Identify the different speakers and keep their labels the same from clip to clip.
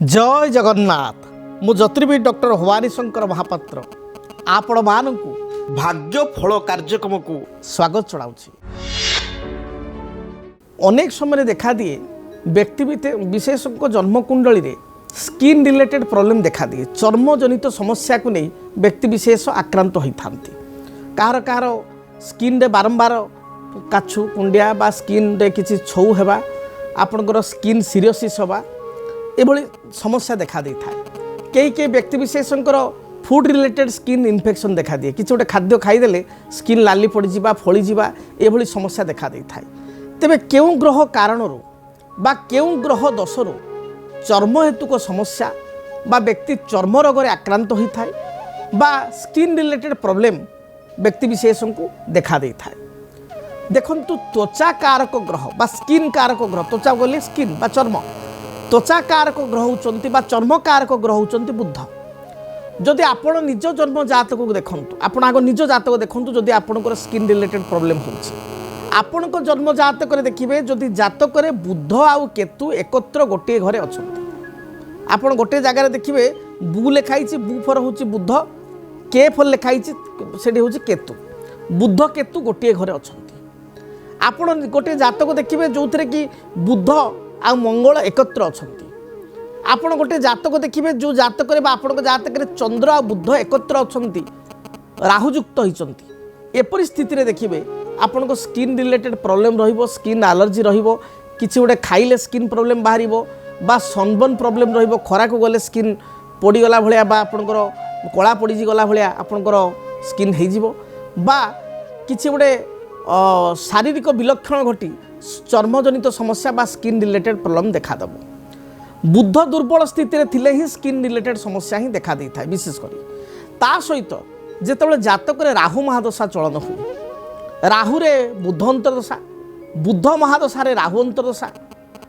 Speaker 1: जय जगन्नाथ मु ज्योतिर्विद डॉक्टर भवानी शंकर महापात्र आपण मानकु भाग्य फल कार्यक्रम को स्वागत चढ़ाऊँगी। अनेक समय देखा दिए व्यक्ति विशेष जन्मकुंडली रे स्किन रिलेटेड प्रॉब्लम देखा दिए। चर्म जनित समस्या को नहीं व्यक्ति विशेष आक्रांत होता कहार कहार स्किन रे बारंबार काछु कुंडिया बा स्किन रे किसी छौ हेबा आपणकर स्किन सीरियसिस हवा एभली समस्या देखा दे था। कई व्यक्ति विशेषकर फूड रिलेटेड स्किन इन्फेक्शन देखा दिए। किसी गोटे खाद्य खाईदे स्किन लाली पड़जा फली जावा एभली समस्या देखा दे था। तेबे केउं ग्रह कारणरू बा केउं ग्रह दोषरू चर्म हेतुक समस्या बा व्यक्ति चर्म रोग में आक्रांत होता है बा स्किन रिलेटेड प्रॉब्लम व्यक्ति विशेष को देखा दे था। देखंतु त्वचा कारक ग्रह बा स्किन कारक ग्रह त्वचा बोले स्किन बा चर्म त्वचा कारक ग्रह होचंती बा चर्म कारक ग्रह होचंती बुध। जदि आपण निज जन्म जातक को देखंतु आपण आगो निज जातक देखंतु जदि आपणकर स्किन रिलेटेड प्रॉब्लम होछि आपणको जन्म जातक रे देखिबे जदि जातक रे बुध आउ केतु एकत्र गोटे घरे अछंती आपण गोटे जगह रे देखिबे बु लेखाइछि बु फर होछि बुध के फर लेखाइछि सेठी होछि केतु बुध केतु गोटे घरे अछंती। आपण गोटे जातक देखिबे जोथरे कि बुध आ मंगल एकत्र अछंती। आपण गोटे जातक देखिबे जो जातक रे बा आपण जातक रे चंद्र आ बुध एकत्र अछंती राहुयुक्त होइचंती एपरि स्थिति रे देखिबे आपण को स्किन रिलेटेड प्रॉब्लम रहिबो स्किन एलर्जी रहिबो किछि गोटे खाइले स्किन प्रॉब्लम बाहरिबो बा सनबर्न प्रॉब्लम रहिबो खरा को गले स्किन पड़ी गला भलिया बा आपणकर कला पड़ी गला भलिया आपणकर स्किन हेइ जिवो बा किछि गोटे शारीरिक विलक्षण घटी चर्मजनित समस्या बा स्किन रिलेटेड प्रॉब्लम देखा देव। बुध दुर्बल स्थिति थिले ही स्किन रिलेटेड समस्या ही देखा दी था। विशेष करी ता सहित जेतेबेले जातक रे राहु महादशा चलन हुए राहु रे बुध अंतरदशा बुध महादशा रे राहु अंतरदशा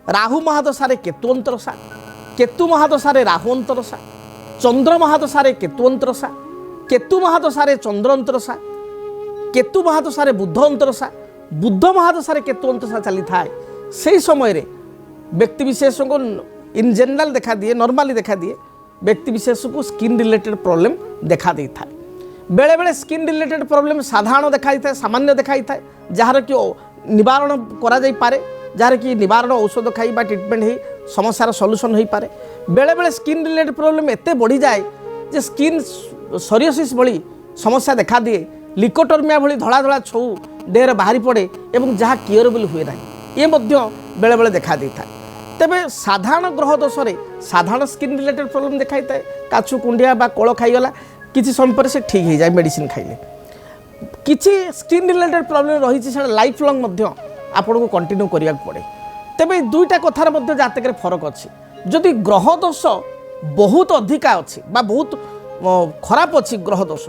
Speaker 1: राहु महादशा रे केतु अंतरदशा केतु महादशा रे राहु अंतरदशा चंद्र महादशा रे केतु अंतरदशा केतु महादशा रे चंद्र अंतरदशा केतु महादशा रे बुध अंतरदशा बुध महादशा रे केतु अंतरदशा चली थाए से समय रे व्यक्ति विशेष को इन जनरल देखा दिए नॉर्मली देखा दिए व्यक्ति विशेष को स्किन रिलेटेड प्रॉब्लम देखा दे था। बेले बेले स्किन रिलेटेड प्रॉब्लम साधारण देखा था सामान्य देखा था जार कि निवारण करा जाई पारे जार कि निवारण औषध खाई बा ट्रीटमेंट ही समस्यार सॉल्यूशन हो पारे। बेले बेले स्किन रिलेटेड प्रॉब्लम एते बढ़ी जाए जे स्किन सोरियोसिस भली समस्या देखा दिए लिकोटर्मिया भली धड़ा धड़ा छौ देह बाहरी पड़े एवं जहाँ क्योरेबल हुए ना ये बेले बेले देखा दे था। तेबे साधारण ग्रह दोष रे साधारण स्किन रिलेटेड प्रॉब्लम देखाई थाए काछु कुंडिया बा कोल खाईगला किसी समय पर से ठीक हो जाए मेडिसिन खाइले किसी स्किन रिलेटेड प्रॉब्लम रही से लाइफ लॉन्ग मध्य आपन को कंटिन्यू करिया पड़े। तेबे दुईटा कथार मध्य जातक रे फरक अछि जदि ग्रह दोष बहुत अधिका अछि बा बहुत खराब अछि ग्रह दोष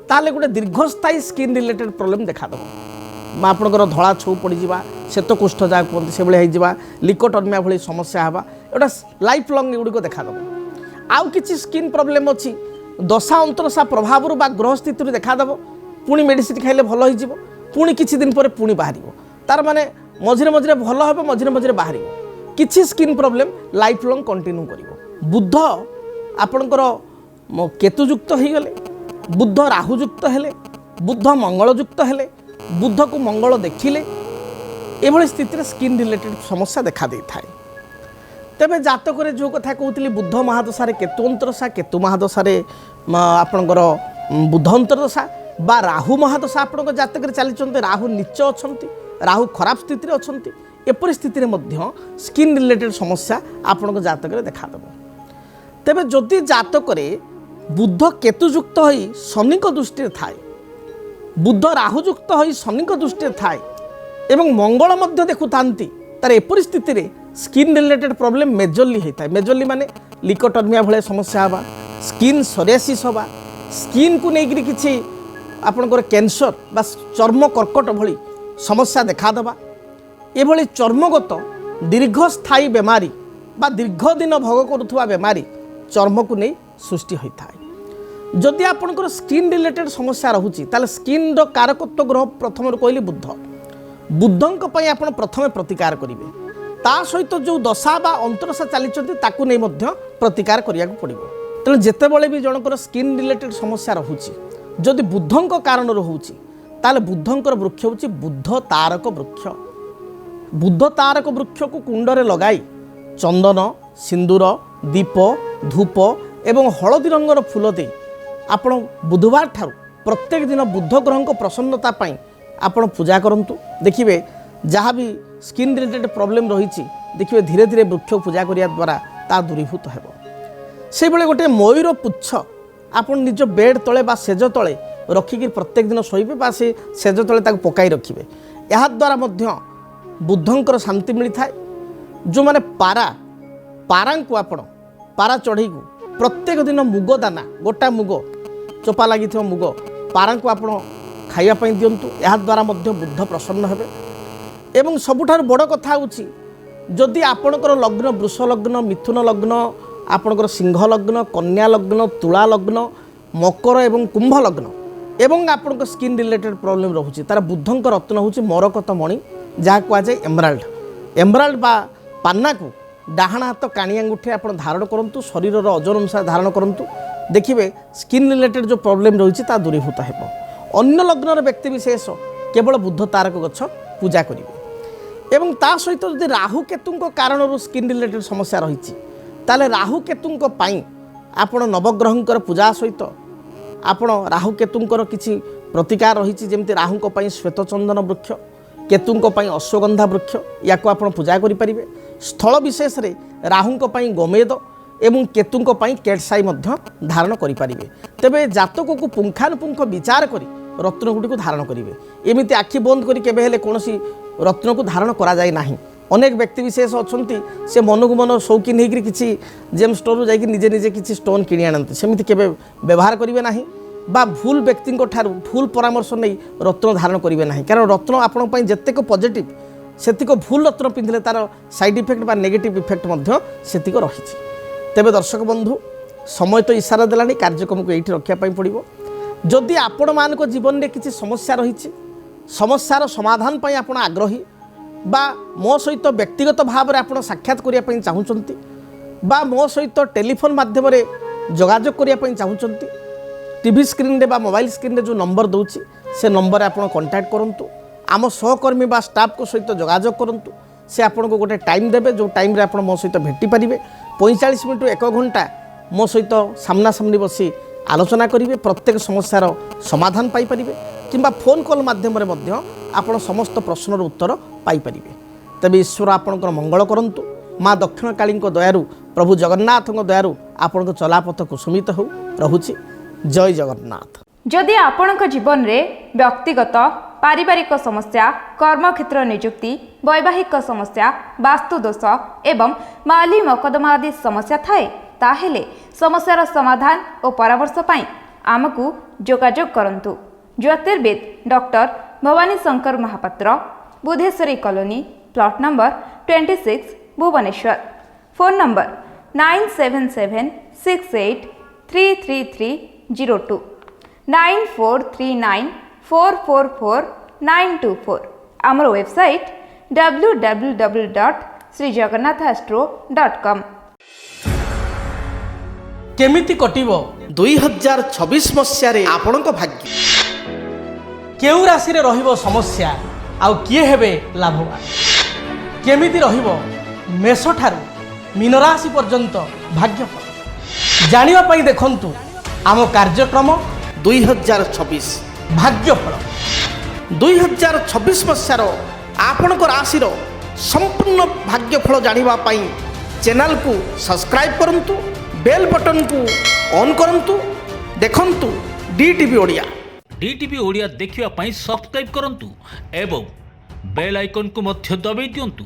Speaker 1: ताले गोटे दीर्घस्थायी स्किन रिलेटेड प्रॉब्लम देखा दब आपणकर धड़ा छौ पड़जा श्वेतकुष्ठ जहाँ कहते से भाई होगा लिकोटर्मिया भली समस्या हवा एटा लाइफ लॉन्ग एगुड़िक देखा दब। आउ किसी स्किन प्रॉब्लम अच्छी दशा अंतरशा प्रभाव बा ग्रह स्थिति देखादेव पुणी मेडिसिन खाइले भल हो पुणी किछि दिन पर पुणी बाहर तार माने मझिरे मझिरे भल हो मझिरे मझिरे बाहर किछि skin problem life long continue कर। बुध आपणकर केतुयुक्त हो गले बुध राहुयुक्त हेले बुध मंगलयुक्त हेले बुध को मंगल देखिले एभली स्थिति स्किन रिलेटेड समस्या देखा दे थाए। तेबे जातक रे जो कथा कहूली बुध महादशा रे केतु अंतरदशा केतु महादशा रे आपणकर बुध अंतरदशा बा राहु महादशा आपणकर जातक रे चली राहु नीच अछंती राहु खराब स्थिति रे अछंती एपरि स्थिति रे मध्य स्किन रिलेटेड समस्या आपणकर जातक रे देखा देबो। तेबे जदि जातक रे बुध केतुयुक्त होई शनिक दृष्टि थाए बुध राहुयुक्त होई शनिक दृष्टि थाए एवं मंगल मध्य देखुथांती तार एपरि स्थिति रे स्किन रिलेटेड प्रॉब्लम मेजरली होता है। मेजरली माने लिकोटर्मिया भले समस्या हवा स्किन सोरियासिस हवा स्किन को लेकर किसी आपणकर कैंसर बा चर्म कर्कट भली समस्या देखा दबा एभली चर्मगत दीर्घस्थायी बेमारी बा दीर्घ दिन भोग करुवा बेमारी चर्म को नहीं सृष्टि होता है। जदि आपणकर स्किन रिलेटेड समस्या रहुची ताले स्किन रो कारकत्व ग्रह प्रथम कहली बुध बुद्धंक पई आपण प्रथमे प्रतिकार करिवे ता सहित जो दशा बा अंतरदशा चली ताकू नहीं मध्य ପ୍ରତିକାର କରିବାକୁ ପଡ଼ିବ। ତେଣୁ ଯେତେବେଳେ ବି ଜଣଙ୍କର ସ୍କିନ୍ ରିଲେଟେଡ୍ ସମସ୍ୟା ରହୁଛି, ଯଦି ବୁଦ୍ଧଙ୍କ କାରଣରୁ ହେଉଛି ତାହେଲେ ବୁଦ୍ଧଙ୍କର ବୃକ୍ଷ ହେଉଛି ବୁଦ୍ଧ ତାରକ ବୃକ୍ଷ। ବୁଦ୍ଧ ତାରକ ବୃକ୍ଷକୁ କୁଣ୍ଡରେ ଲଗାଇ ଚନ୍ଦନ, ସିନ୍ଦୁର, ଦୀପ, ଧୂପ ଏବଂ ହଳଦୀ ରଙ୍ଗର ଫୁଲ ଦେଇ ଆପଣ ବୁଧବାର ଠାରୁ ପ୍ରତ୍ୟେକ ଦିନ ବୁଦ୍ଧ ଗ୍ରହଙ୍କ ପ୍ରସନ୍ନତା ପାଇଁ ଆପଣ ପୂଜା କରନ୍ତୁ। ଦେଖିବେ ଯାହା ବି ସ୍କିନ୍ ରିଲେଟେଡ୍ ପ୍ରୋବ୍ଲେମ୍ ରହିଛି, ଦେଖିବେ ଧୀରେ ଧୀରେ ବୃକ୍ଷ ପୂଜା କରିବା ଦ୍ୱାରା ତାହା ଦୂରୀଭୂତ ହେବ। ସେଇଭଳି ଗୋଟିଏ ମୟୂର ପୁଚ୍ଛ ଆପଣ ନିଜ ବେଡ୍ ତଳେ ବା ସେଜ ତଳେ ରଖିକି ପ୍ରତ୍ୟେକ ଦିନ ଶୋଇବେ ବା ସେ ସେଜ ତଳେ ତାକୁ ପକାଇ ରଖିବେ। ଏହାଦ୍ୱାରା ମଧ୍ୟ ବୁଦ୍ଧଙ୍କର ଶାନ୍ତି ମିଳିଥାଏ। ଯେଉଁମାନେ ପାରାଙ୍କୁ ଆପଣ ପାରା ଚଢ଼େଇକୁ ପ୍ରତ୍ୟେକ ଦିନ ମୁଗ ଦାନା, ଗୋଟା ମୁଗ ଚୋପା ଲାଗିଥିବା ମୁଗ ପାରାଙ୍କୁ ଆପଣ ଖାଇବା ପାଇଁ ଦିଅନ୍ତୁ। ଏହାଦ୍ୱାରା ମଧ୍ୟ ବୁଦ୍ଧ ପ୍ରସନ୍ନ ହେବେ। ଏବଂ ସବୁଠାରୁ ବଡ଼ କଥା ହେଉଛି, ଯଦି ଆପଣଙ୍କର ଲଗ୍ନ ବୃଷ ଲଗ୍ନ, ମିଥୁନ ଲଗ୍ନ, ଆପଣଙ୍କର ସିଂହ ଲଗ୍ନ, କନ୍ୟା ଲଗ୍ନ, ତୁଳା ଲଗ୍ନ, ମକର ଏବଂ କୁମ୍ଭ ଲଗ୍ନ ଏବଂ ଆପଣଙ୍କ ସ୍କିନ୍ ରିଲେଟେଡ୍ ପ୍ରୋବ୍ଲେମ୍ ରହୁଛି, ତାର ବୁଦ୍ଧଙ୍କ ରତ୍ନ ହେଉଛି ମରକତ ମଣି, ଯାହା କୁହାଯାଏ ଏମରାଲ୍ଡ। ଏମରାଲ୍ଡ ବା ପାନ୍ନାକୁ ଡାହାଣ ହାତ କାଣି ଆଙ୍ଗୁଠି ଆପଣ ଧାରଣ କରନ୍ତୁ, ଶରୀରର ଓଜନ ଅନୁସାରେ ଧାରଣ କରନ୍ତୁ। ଦେଖିବେ ସ୍କିନ୍ ରିଲେଟେଡ୍ ଯେଉଁ ପ୍ରୋବ୍ଲେମ୍ ରହିଛି ତାହା ଦୂରୀଭୂତ ହେବ। ଅନ୍ୟ ଲଗ୍ନର ବ୍ୟକ୍ତିବିଶେଷ କେବଳ ବୁଦ୍ଧ ତାରକ ଗଛ ପୂଜା କରିବେ। ଏବଂ ତା ସହିତ ଯଦି ରାହୁ କେତୁଙ୍କ କାରଣରୁ ସ୍କିନ୍ ରିଲେଟେଡ୍ ସମସ୍ୟା ରହିଛି, ତାହେଲେ ରାହୁ କେତୁଙ୍କ ପାଇଁ ଆପଣ ନବଗ୍ରହଙ୍କର ପୂଜା ସହିତ ଆପଣ ରାହୁ କେତୁଙ୍କର କିଛି ପ୍ରତିକାର ରହିଛି। ଯେମିତି ରାହୁଙ୍କ ପାଇଁ ଶ୍ୱେତଚନ୍ଦନ ବୃକ୍ଷ, କେତୁଙ୍କ ପାଇଁ ଅଶ୍ୱଗନ୍ଧା ବୃକ୍ଷ, ୟାକୁ ଆପଣ ପୂଜା କରିପାରିବେ। ସ୍ଥଳ ବିଶେଷରେ ରାହୁଙ୍କ ପାଇଁ ଗୋମେଦ ଏବଂ କେତୁଙ୍କ ପାଇଁ କେଟସାଇ ମଧ୍ୟ ଧାରଣ କରିପାରିବେ। ତେବେ ଜାତକକୁ ପୁଙ୍ଖାନୁପୁଙ୍ଖ ବିଚାର କରି ରତ୍ନଗୁଡ଼ିକୁ ଧାରଣ କରିବେ। ଏମିତି ଆଖି ବନ୍ଦ କରି କେବେ ହେଲେ କୌଣସି ରତ୍ନକୁ ଧାରଣ କରାଯାଏ ନାହିଁ। ଅନେକ ବ୍ୟକ୍ତିବିଶେଷ ଅଛନ୍ତି, ସେ ମନକୁ ମନ ସୌକିନ ହେଇକରି କିଛି ଜେମ୍ ଷ୍ଟୋରରୁ ଯାଇକି ନିଜେ ନିଜେ କିଛି ଷ୍ଟୋନ୍ କିଣି ଆଣନ୍ତି। ସେମିତି କେବେ ବ୍ୟବହାର କରିବେ ନାହିଁ ବା ଭୁଲ ବ୍ୟକ୍ତିଙ୍କ ଠାରୁ ଭୁଲ ପରାମର୍ଶ ନେଇ ରତ୍ନ ଧାରଣ କରିବେ ନାହିଁ। କାରଣ ରତ୍ନ ଆପଣଙ୍କ ପାଇଁ ଯେତେକ ପଜିଟିଭ୍, ସେତିକ ଭୁଲ ରତ୍ନ ପିନ୍ଧିଲେ ତା'ର ସାଇଡ୍ ଇଫେକ୍ଟ ବା ନେଗେଟିଭ୍ ଇଫେକ୍ଟ ମଧ୍ୟ ସେତିକ ରହିଛି। ତେବେ ଦର୍ଶକ ବନ୍ଧୁ, ସମୟ ତ ଇସାରା ଦେଲାଣି, କାର୍ଯ୍ୟକ୍ରମକୁ ଏଇଠି ରଖିବା ପାଇଁ ପଡ଼ିବ। ଯଦି ଆପଣମାନଙ୍କ ଜୀବନରେ କିଛି ସମସ୍ୟା ରହିଛି, ସମସ୍ୟାର ସମାଧାନ ପାଇଁ ଆପଣ ଆଗ୍ରହୀ ବା ମୋ ସହିତ ବ୍ୟକ୍ତିଗତ ଭାବରେ ଆପଣ ସାକ୍ଷାତ କରିବା ପାଇଁ ଚାହୁଁଛନ୍ତି ବା ମୋ ସହିତ ଟେଲିଫୋନ୍ ମାଧ୍ୟମରେ ଯୋଗାଯୋଗ କରିବା ପାଇଁ ଚାହୁଁଛନ୍ତି, টিভি স্ক্রিনে বা মোবাইল স্ক্রিনে যে নম্বর দেଉଛି সে নম্বরে আপনার কন্টাক্ট করন্তু। আম সহকর্মী বা স্টাফ সহিত যোগাযোগ করন্তু। সে আপনার গোটে টাইম দেবে, যে টাইমে আপনার মো সহিত ভেটি পারিবে। 45 মিনিট 1 ঘন্টা মো সহিত সামনাসামনি বসি আলোচনা করিবে, প্রত্যেক সমস্যার সমাধান পাইপারিবে কিংবা ফোন কল মাধ্যমে মধ্যে আপনার সমস্ত প্রশ্নর উত্তর পাইপারিবে। তবে ঈশ্বর আপনার মঙ্গল করন্তু। মা দক্ষিণকালী দয়ারু, প্রভু জগন্নাথ দয়ারু আপনার চলাপথ কুসুমিত হও। রহুছি। জয় জগন্নাথ।
Speaker 2: যদি আপনার জীবনে ব্যক্তিগত পারিবারিক সমস্যা, কর্মক্ষেত্র নিযুক্তি, বৈবাহিক সমস্যা, বাস্তুদোষ এবং মালি মকদ্দমা আদি সমস্যা থাকে, তাহলে সমস্যার সমাধান ও পরামর্শ পাই আমকু যোগাযোগ করন্তু। জ্যোতির্বিদ doctor Bhabani Shankar Mahapatra, Budheswari colony, plot number 26, Bhubaneswar. Phone number 9776833302 9439444924। आमर वेबसाइट www.srijagannathastro.com।
Speaker 1: केमिति कटिबो 2026 मसियारे आपणक भाग्य, केउ राशि रे रहिबो समस्या आउ किए हेबे लाभवान, केमिति रहिबो मेष ठारू मीन राशि पर्यंत भाग्यफल जानिबा पई देखंतु आम कार्यक्रम 2026 भाग्यफल। 2026 मसियार आपणक राशि संपूर्ण भाग्यफल जानिबा पई चैनल को सब्सक्राइब करंतु, बेल बटन को ऑन करंतु। देखंतु डीटीवी ओडिया।
Speaker 3: डीटीवी ओडिया देखिवा पई सब्सक्राइब करंतु एवं बेल आइकन को मध्य दबाई दियंतु।